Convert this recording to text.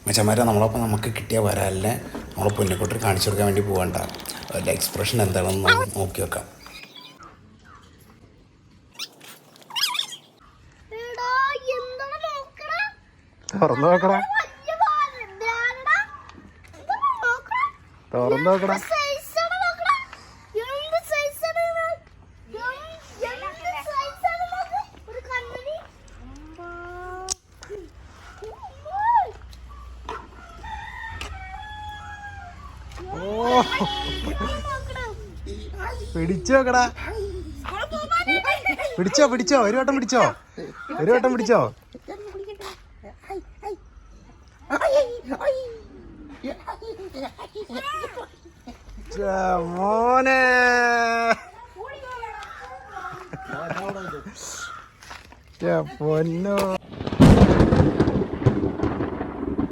മച്ചന്മാരെ നമ്മളപ്പോൾ നമുക്ക് കിട്ടിയ വരാലിനെ നമ്മൾ പൊന്നിക്കുട്ടി കാണിച്ചു കൊടുക്കാൻ വേണ്ടി പോകണ്ട. അതിൻ്റെ എക്സ്പ്രഷൻ എന്താണെന്ന് നോക്കി വെക്കാം. തുറന്നു നോക്കടാ, തുറന്നു നോക്കടാ. പിടിച്ചോക്കടാ, പിടിച്ചോ പിടിച്ചോ, ഒരു വട്ടം പിടിച്ചോ, ഒരു വട്ടം പിടിച്ചോ. മോനെ പൊന്നോ.